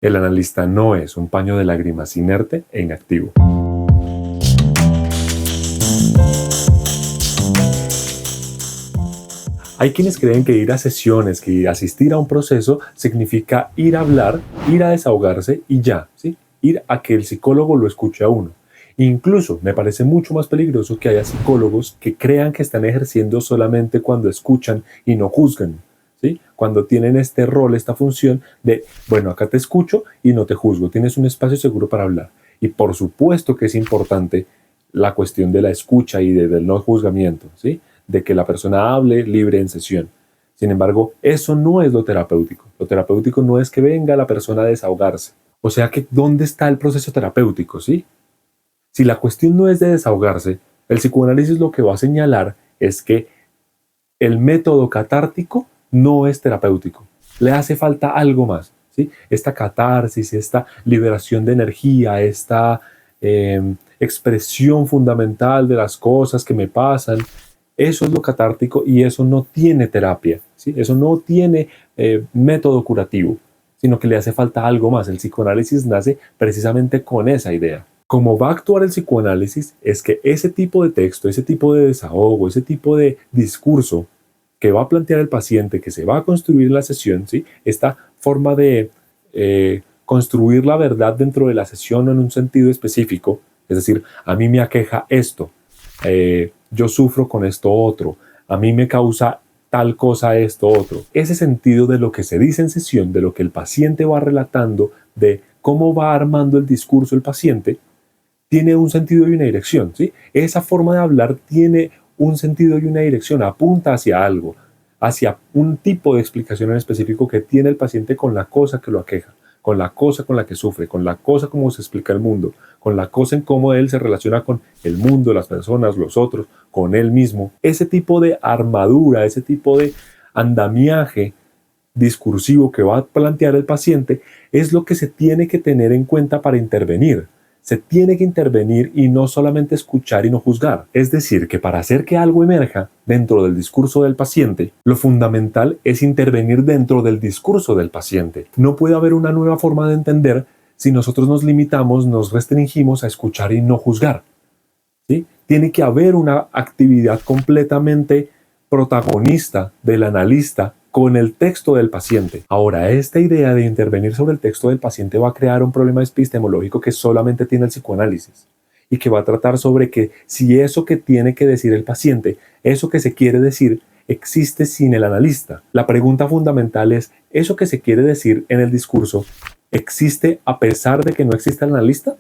El analista no es un paño de lágrimas inerte e inactivo. Hay quienes creen que ir a sesiones, que asistir a un proceso significa ir a hablar, ir a desahogarse y ya, ¿sí? Ir a que el psicólogo lo escuche a uno. Incluso me parece mucho más peligroso que haya psicólogos que crean que están ejerciendo solamente cuando escuchan y no juzgan, ¿sí? Cuando tienen este rol, esta función de, bueno, acá te escucho y no te juzgo, tienes un espacio seguro para hablar. Y por supuesto que es importante la cuestión de la escucha y del no juzgamiento, ¿sí? De que la persona hable libre en sesión. Sin embargo, eso no es lo terapéutico. Lo terapéutico no es que venga la persona a desahogarse. O sea que, ¿dónde está el proceso terapéutico, sí? Si la cuestión no es de desahogarse, el psicoanálisis lo que va a señalar es que el método catártico no es terapéutico. Le hace falta algo más, ¿sí? Esta catarsis, esta liberación de energía, esta expresión fundamental de las cosas que me pasan, eso es lo catártico y eso no tiene terapia, ¿sí? Eso no tiene método curativo, sino que le hace falta algo más. El psicoanálisis nace precisamente con esa idea. Cómo va a actuar el psicoanálisis es que ese tipo de texto, ese tipo de desahogo, ese tipo de discurso que va a plantear el paciente, que se va a construir en la sesión, ¿sí? Esta forma de construir la verdad dentro de la sesión en un sentido específico, es decir, a mí me aqueja esto, yo sufro con esto otro, a mí me causa tal cosa esto otro. Ese sentido de lo que se dice en sesión, de lo que el paciente va relatando, de cómo va armando el discurso el paciente, tiene un sentido y una dirección, ¿sí? Esa forma de hablar tiene un sentido y una dirección, apunta hacia algo, hacia un tipo de explicación en específico que tiene el paciente con la cosa que lo aqueja, con la cosa con la que sufre, con la cosa como se explica el mundo, con la cosa en cómo él se relaciona con el mundo, las personas, los otros, con él mismo. Ese tipo de armadura, ese tipo de andamiaje discursivo que va a plantear el paciente es lo que se tiene que tener en cuenta para intervenir. Se tiene que intervenir y no solamente escuchar y no juzgar. Es decir, que para hacer que algo emerja dentro del discurso del paciente, lo fundamental es intervenir dentro del discurso del paciente. No puede haber una nueva forma de entender si nosotros nos limitamos, nos restringimos a escuchar y no juzgar, ¿sí? Tiene que haber una actividad completamente protagonista del analista con el texto del paciente. Ahora, esta idea de intervenir sobre el texto del paciente va a crear un problema epistemológico que solamente tiene el psicoanálisis y que va a tratar sobre que si eso que tiene que decir el paciente, eso que se quiere decir, existe sin el analista. La pregunta fundamental es, ¿eso que se quiere decir en el discurso existe a pesar de que no exista el analista?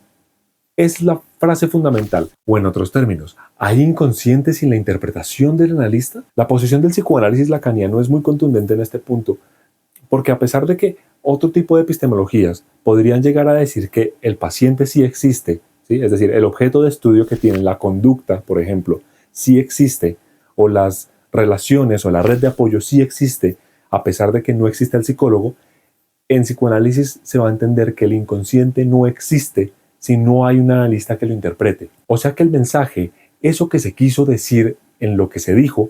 Es la frase fundamental. O en otros términos, ¿hay inconsciente sin la interpretación del analista? La posición del psicoanálisis lacaniano es muy contundente en este punto, porque a pesar de que otro tipo de epistemologías podrían llegar a decir que el paciente sí existe, ¿sí? Es decir, el objeto de estudio que tiene la conducta, por ejemplo, sí existe, o las relaciones o la red de apoyo sí existe, a pesar de que no existe el psicólogo, en psicoanálisis se va a entender que el inconsciente no existe si no hay un analista que lo interprete. O sea que el mensaje, eso que se quiso decir en lo que se dijo,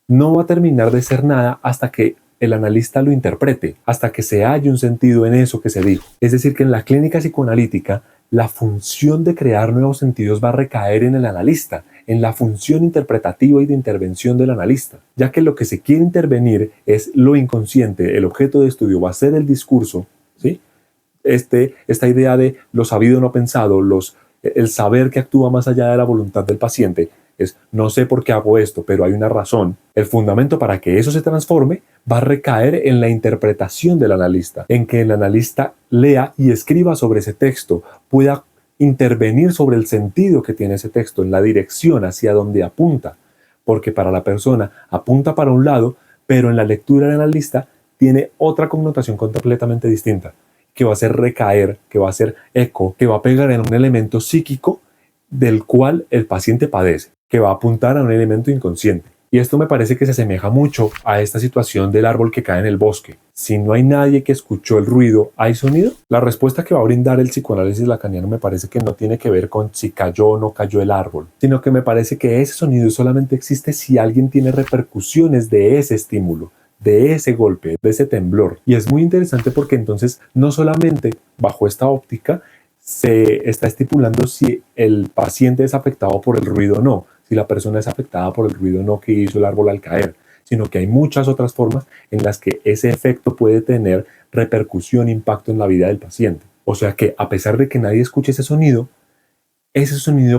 no va a terminar de ser nada hasta que el analista lo interprete, hasta que se halle un sentido en eso que se dijo. Es decir, que en la clínica psicoanalítica, la función de crear nuevos sentidos va a recaer en el analista, en la función interpretativa y de intervención del analista, ya que lo que se quiere intervenir es lo inconsciente, el objeto de estudio va a ser el discurso, ¿sí? Esta idea de lo sabido no pensado, el saber que actúa más allá de la voluntad del paciente, es no sé por qué hago esto, pero hay una razón. El fundamento para que eso se transforme va a recaer en la interpretación del analista, en que el analista lea y escriba sobre ese texto, pueda intervenir sobre el sentido que tiene ese texto, en la dirección hacia donde apunta, porque para la persona apunta para un lado, pero en la lectura del analista tiene otra connotación completamente distinta, que va a hacer recaer, que va a hacer eco, que va a pegar en un elemento psíquico del cual el paciente padece, que va a apuntar a un elemento inconsciente. Y esto me parece que se asemeja mucho a esta situación del árbol que cae en el bosque. Si no hay nadie que escuchó el ruido, ¿hay sonido? La respuesta que va a brindar el psicoanálisis lacaniano me parece que no tiene que ver con si cayó o no cayó el árbol, sino que me parece que ese sonido solamente existe si alguien tiene repercusiones de ese estímulo, de ese golpe, de ese temblor. Y es muy interesante porque entonces no solamente bajo esta óptica se está estipulando si el paciente es afectado por el ruido o no, si la persona es afectada por el ruido o no que hizo el árbol al caer, sino que hay muchas otras formas en las que ese efecto puede tener repercusión, impacto en la vida del paciente. O sea que a pesar de que nadie escuche ese sonido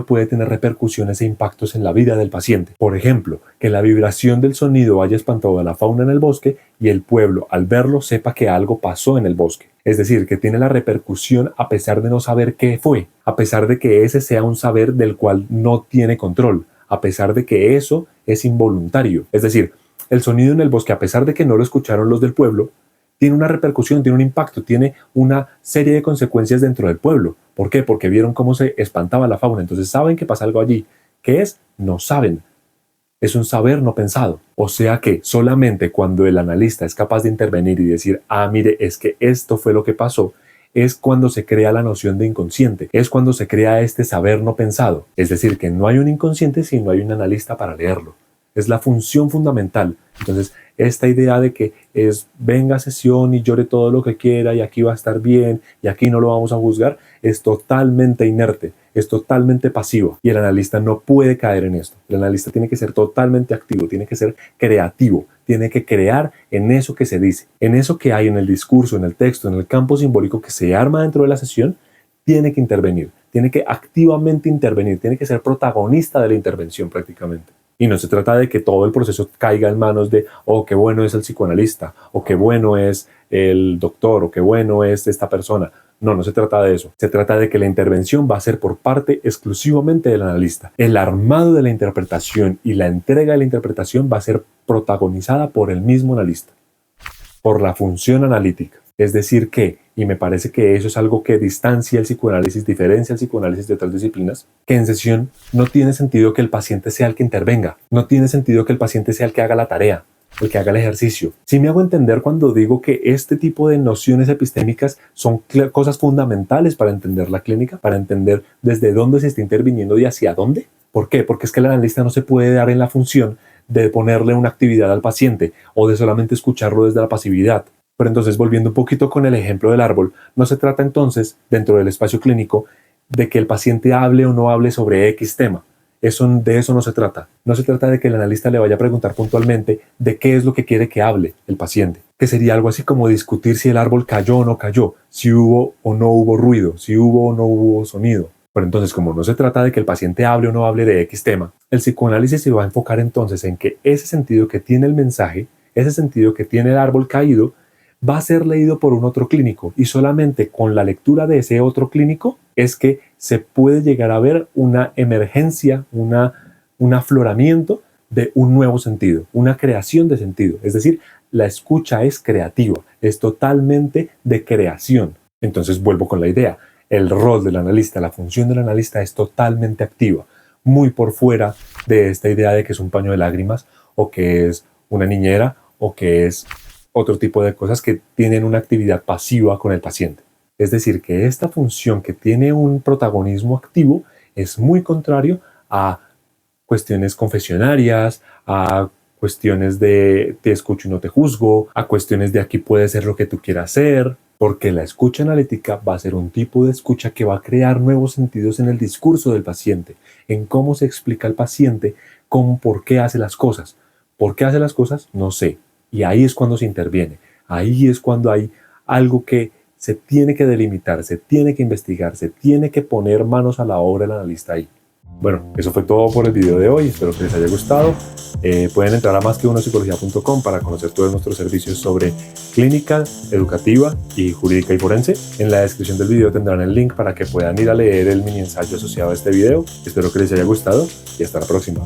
puede tener repercusiones e impactos en la vida del paciente. Por ejemplo, que la vibración del sonido haya espantado a la fauna en el bosque y el pueblo al verlo sepa que algo pasó en el bosque. Es decir, que tiene la repercusión a pesar de no saber qué fue, a pesar de que ese sea un saber del cual no tiene control, a pesar de que eso es involuntario. Es decir, el sonido en el bosque, a pesar de que no lo escucharon los del pueblo, tiene una repercusión, tiene un impacto, tiene una serie de consecuencias dentro del pueblo. ¿Por qué? Porque vieron cómo se espantaba la fauna. Entonces saben que pasa algo allí. ¿Qué es? No saben. Es un saber no pensado. O sea que solamente cuando el analista es capaz de intervenir y decir, mire, es que esto fue lo que pasó, es cuando se crea la noción de inconsciente, es cuando se crea este saber no pensado. Es decir, que no hay un inconsciente si no hay un analista para leerlo. Es la función fundamental. Entonces, esta idea de que venga a sesión y llore todo lo que quiera y aquí va a estar bien y aquí no lo vamos a juzgar, es totalmente inerte, es totalmente pasivo y el analista no puede caer en esto. El analista tiene que ser totalmente activo, tiene que ser creativo, tiene que crear en eso que se dice, en eso que hay en el discurso, en el texto, en el campo simbólico que se arma dentro de la sesión. Tiene que intervenir, tiene que activamente intervenir, tiene que ser protagonista de la intervención prácticamente. Y no se trata de que todo el proceso caiga en manos de, qué bueno es el psicoanalista, o qué bueno es el doctor, o qué bueno es esta persona. No, no se trata de eso. Se trata de que la intervención va a ser por parte exclusivamente del analista. El armado de la interpretación y la entrega de la interpretación va a ser protagonizada por el mismo analista, por la función analítica. Es decir que, y me parece que eso es algo que distancia el psicoanálisis, diferencia el psicoanálisis de otras disciplinas, que en sesión no tiene sentido que el paciente sea el que intervenga, no tiene sentido que el paciente sea el que haga la tarea, el que haga el ejercicio. Sí me hago entender cuando digo que este tipo de nociones epistémicas son cosas fundamentales para entender la clínica, para entender desde dónde se está interviniendo y hacia dónde. ¿Por qué? Porque es que el analista no se puede dar en la función de ponerle una actividad al paciente o de solamente escucharlo desde la pasividad. Pero entonces, volviendo un poquito con el ejemplo del árbol, no se trata entonces, dentro del espacio clínico, de que el paciente hable o no hable sobre X tema. De eso no se trata. No se trata de que el analista le vaya a preguntar puntualmente de qué es lo que quiere que hable el paciente. Que sería algo así como discutir si el árbol cayó o no cayó, si hubo o no hubo ruido, si hubo o no hubo sonido. Pero entonces, como no se trata de que el paciente hable o no hable de X tema, el psicoanálisis se va a enfocar entonces en que ese sentido que tiene el mensaje, ese sentido que tiene el árbol caído, va a ser leído por un otro clínico y solamente con la lectura de ese otro clínico es que se puede llegar a ver una emergencia, un afloramiento de un nuevo sentido, una creación de sentido. Es decir, la escucha es creativa, es totalmente de creación. Entonces vuelvo con la idea, el rol del analista, la función del analista es totalmente activa, muy por fuera de esta idea de que es un paño de lágrimas o que es una niñera o que es otro tipo de cosas que tienen una actividad pasiva con el paciente. Es decir, que esta función que tiene un protagonismo activo es muy contrario a cuestiones confesionarias, a cuestiones de te escucho y no te juzgo, a cuestiones de aquí puede ser lo que tú quieras ser, porque la escucha analítica va a ser un tipo de escucha que va a crear nuevos sentidos en el discurso del paciente, en cómo se explica al paciente, por qué hace las cosas. ¿Por qué hace las cosas? No sé. Y ahí es cuando se interviene, ahí es cuando hay algo que se tiene que delimitar, se tiene que investigar, se tiene que poner manos a la obra el analista ahí. Bueno, eso fue todo por el video de hoy, espero que les haya gustado. Pueden entrar a masqueunosipología.com para conocer todos nuestros servicios sobre clínica, educativa y jurídica y forense. En la descripción del video tendrán el link para que puedan ir a leer el mini ensayo asociado a este video. Espero que les haya gustado y hasta la próxima.